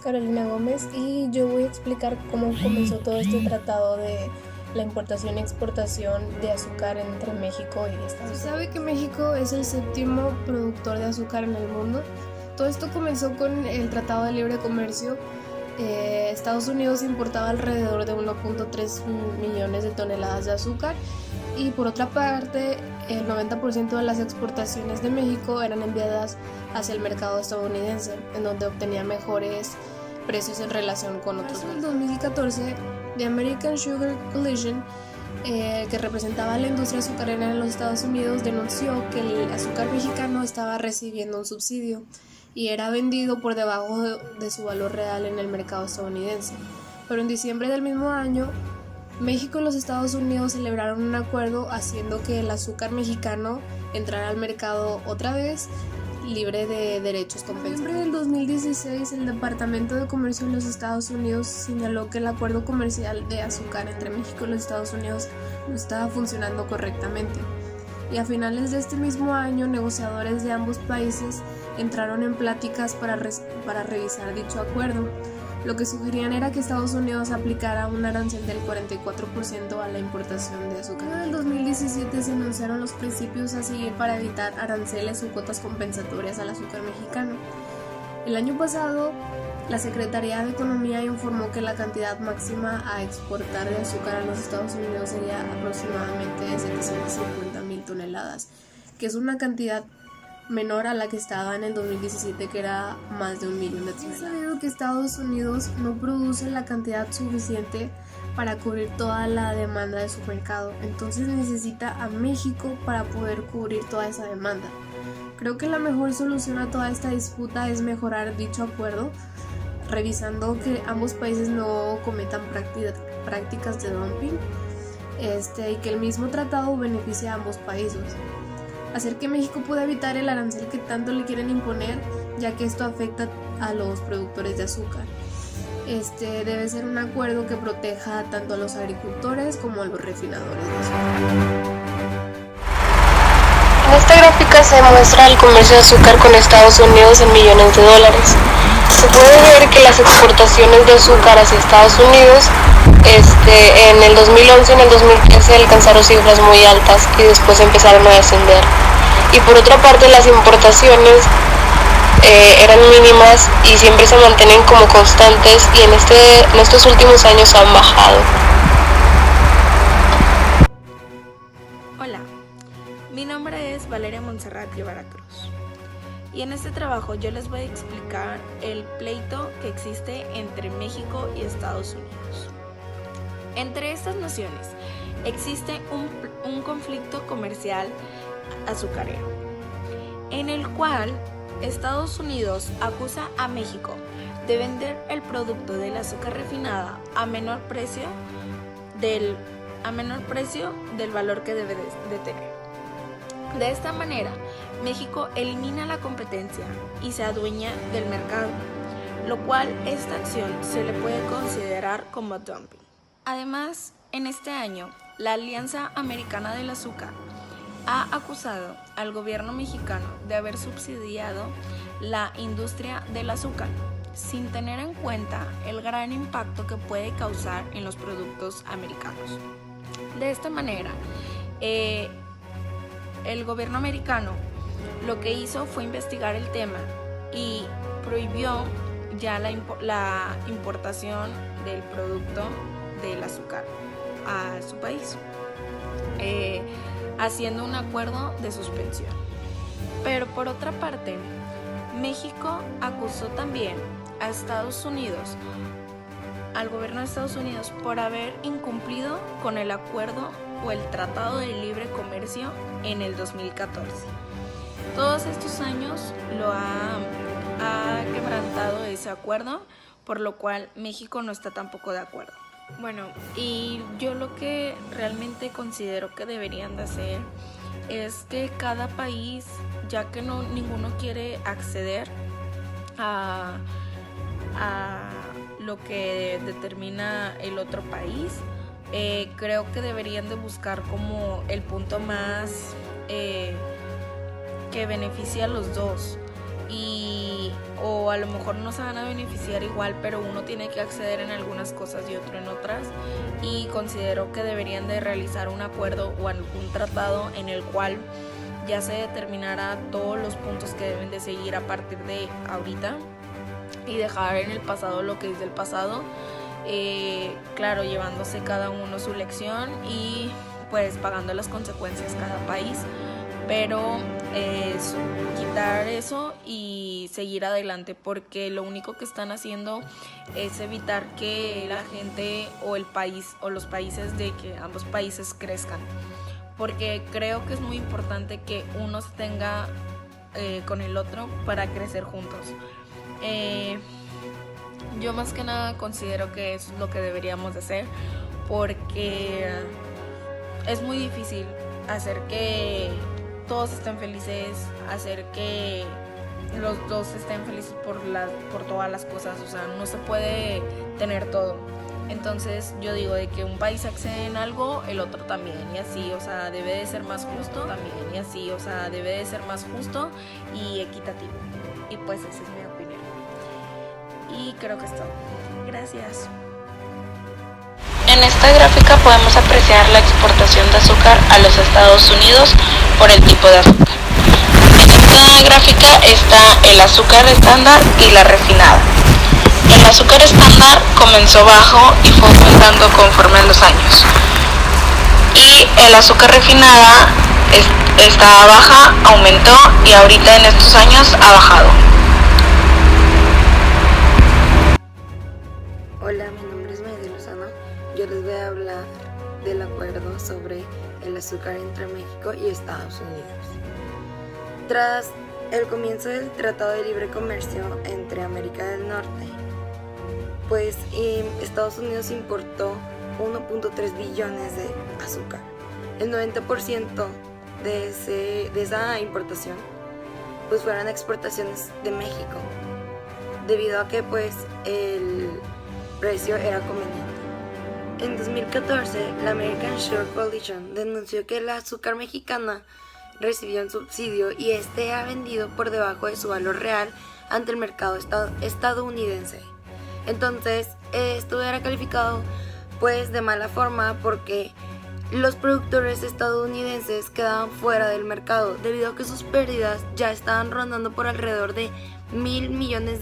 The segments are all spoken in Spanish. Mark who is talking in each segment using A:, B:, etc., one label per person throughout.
A: Carolina Gómez y yo voy a explicar cómo comenzó todo este tratado de la importación y exportación de azúcar entre México y Estados Unidos. Se sabe que México es el séptimo productor de azúcar en el mundo. Todo esto comenzó con el Tratado de Libre Comercio. Estados Unidos importaba alrededor de 1.3 millones de toneladas de azúcar y por otra parte el 90% de las exportaciones de México eran enviadas hacia el mercado estadounidense, en donde obtenía mejores precios en relación con otros. En el 2014, The American Sugar Coalition, que representaba a la industria azucarera en los Estados Unidos, denunció que el azúcar mexicano estaba recibiendo un subsidio y era vendido por debajo de su valor real en el mercado estadounidense. Pero en diciembre del mismo año, México y los Estados Unidos celebraron un acuerdo haciendo que el azúcar mexicano entrara al mercado otra vez libre de derechos compensatorios. En noviembre del 2016, el Departamento de Comercio de los Estados Unidos señaló que el acuerdo comercial de azúcar entre México y los Estados Unidos no estaba funcionando correctamente. Y a finales de este mismo año, negociadores de ambos países entraron en pláticas para revisar dicho acuerdo. Lo que sugerían era que Estados Unidos aplicara un arancel del 44% a la importación de azúcar. En el 2017 se anunciaron los principios a seguir para evitar aranceles o cuotas compensatorias al azúcar mexicano. El año pasado, la Secretaría de Economía informó que la cantidad máxima a exportar de azúcar a los Estados Unidos sería aproximadamente de 750,000 toneladas, que es una cantidad menor a la que estaba en el 2017, que era más de 1 millón de toneladas. Es sabido que Estados Unidos no produce la cantidad suficiente para cubrir toda la demanda de su mercado, entonces necesita a México para poder cubrir toda esa demanda. Creo que la mejor solución a toda esta disputa es mejorar dicho acuerdo, revisando que ambos países no cometan prácticas de dumping y que el mismo tratado beneficie a ambos países. Hacer que México pueda evitar el arancel que tanto le quieren imponer, ya que esto afecta a los productores de azúcar. Debe ser un acuerdo que proteja tanto a los agricultores como a los refinadores de azúcar.
B: En esta gráfica se muestra el comercio de azúcar con Estados Unidos en millones de dólares. Se puede ver que las exportaciones de azúcar hacia Estados Unidos en el 2011 y en el 2013 alcanzaron cifras muy altas y después empezaron a descender. Y por otra parte las importaciones eran mínimas y siempre se mantienen como constantes y en estos últimos años han bajado.
C: Hola, mi nombre es Valeria Montserrat Guevara Cruz y en este trabajo yo les voy a explicar el pleito que existe entre México y Estados Unidos. Entre estas naciones existe un conflicto comercial azucarero, en el cual Estados Unidos acusa a México de vender el producto del azúcar refinada a menor precio del valor que debe de tener. De esta manera, México elimina la competencia y se adueña del mercado, lo cual esta acción se le puede considerar como dumping. Además, en este año, la Alianza Americana del Azúcar ha acusado al gobierno mexicano de haber subsidiado la industria del azúcar, sin tener en cuenta el gran impacto que puede causar en los productos americanos. De esta manera, el gobierno americano lo que hizo fue investigar el tema y prohibió ya la importación del producto del azúcar a su país, haciendo un acuerdo de suspensión. Pero por otra parte, México acusó también a Estados Unidos, al gobierno de Estados Unidos, por haber incumplido con el acuerdo o el Tratado de Libre Comercio en el 2014. Todos estos años lo ha quebrantado ese acuerdo, por lo cual México no está tampoco de acuerdo. Bueno, y yo lo que realmente considero que deberían de hacer es que cada país, ya que ninguno quiere acceder a lo que determina el otro país, creo que deberían de buscar como el punto más que beneficie a los dos y o a lo mejor no se van a beneficiar igual, pero uno tiene que acceder en algunas cosas y otro en otras, y considero que deberían de realizar un acuerdo o algún tratado en el cual ya se determinará todos los puntos que deben de seguir a partir de ahorita y dejar en el pasado lo que es del pasado, claro, llevándose cada uno su lección y pues pagando las consecuencias cada país, pero quitar eso y seguir adelante, porque lo único que están haciendo es evitar que la gente o el país o los países, de que ambos países crezcan, porque creo que es muy importante que uno se tenga con el otro para crecer juntos. Yo más que nada considero que eso es lo que deberíamos de hacer, porque es muy difícil hacer que todos estén felices, hacer que los dos estén felices por todas las cosas, o sea, no se puede tener todo. Entonces yo digo de que un país accede en algo, el otro también, y así, o sea, debe de ser más justo también, y así, o sea, debe de ser más justo y equitativo. Y pues esa es mi opinión. Y creo que es todo. Gracias.
B: En esta gráfica podemos apreciar la exportación de azúcar a los Estados Unidos por el tipo de azúcar. En esta gráfica está el azúcar estándar y la refinada. El azúcar estándar comenzó bajo y fue aumentando conforme a los años. Y el azúcar refinada estaba baja, aumentó y ahorita en estos años ha bajado.
D: Hola, mi nombre es Maydi Lozano. Yo les voy a hablar del acuerdo sobre el azúcar entre México y Estados Unidos. Tras el comienzo del Tratado de Libre Comercio entre América del Norte, pues Estados Unidos importó 1.3 billones de azúcar. El 90% de esa importación pues fueron exportaciones de México, debido a que pues el precio era conveniente. En 2014, la American Sugar Coalition denunció que el azúcar mexicana recibió un subsidio y este ha vendido por debajo de su valor real ante el mercado estadounidense. Entonces, esto era calificado pues de mala forma porque los productores estadounidenses quedaban fuera del mercado debido a que sus pérdidas ya estaban rondando por alrededor de $1,000 millones.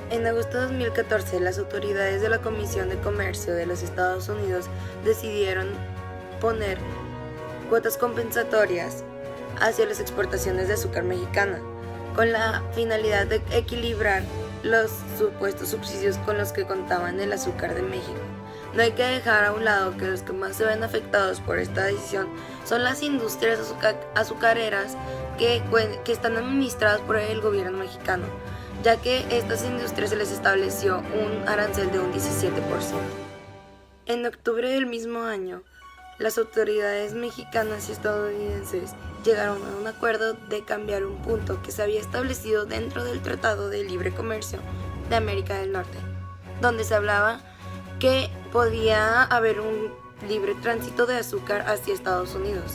D: En agosto de 2014, las autoridades de la Comisión de Comercio de los Estados Unidos decidieron poner cuotas compensatorias hacia las exportaciones de azúcar mexicana, con la finalidad de equilibrar los supuestos subsidios con los que contaban el azúcar de México. No hay que dejar a un lado que los que más se ven afectados por esta decisión son las industrias azucareras que están administradas por el gobierno mexicano, ya que a estas industrias se les estableció un arancel de un 17%. En octubre del mismo año, las autoridades mexicanas y estadounidenses llegaron a un acuerdo de cambiar un punto que se había establecido dentro del Tratado de Libre Comercio de América del Norte, donde se hablaba que podía haber un libre tránsito de azúcar hacia Estados Unidos,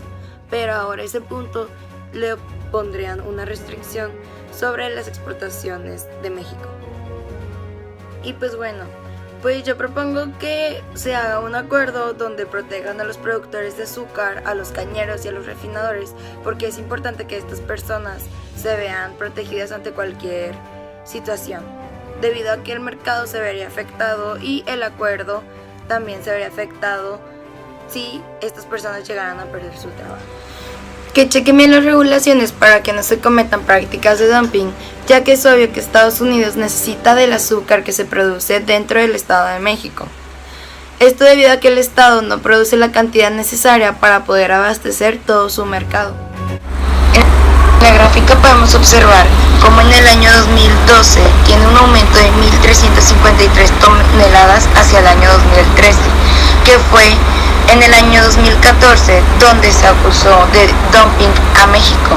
D: pero ahora ese punto le pondrían una restricción sobre las exportaciones de México. Y pues bueno, pues yo propongo que se haga un acuerdo donde protejan a los productores de azúcar, a los cañeros y a los refinadores, porque es importante que estas personas se vean protegidas ante cualquier situación, debido a que el mercado se vería afectado y el acuerdo también se vería afectado si estas personas llegaran a perder su trabajo. Que chequen bien las regulaciones para que no se cometan prácticas de dumping, ya que es obvio que Estados Unidos necesita del azúcar que se produce dentro del Estado de México. Esto debido a que el Estado no produce la cantidad necesaria para poder abastecer todo su mercado. En la gráfica podemos observar cómo en el año 2012 tiene un aumento de 1.353 toneladas hacia el año 2013, que fue en el año 2014, donde se acusó de dumping a México,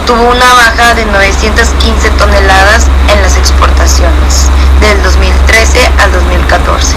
D: tuvo una baja de 915 toneladas en las exportaciones del 2013 al 2014.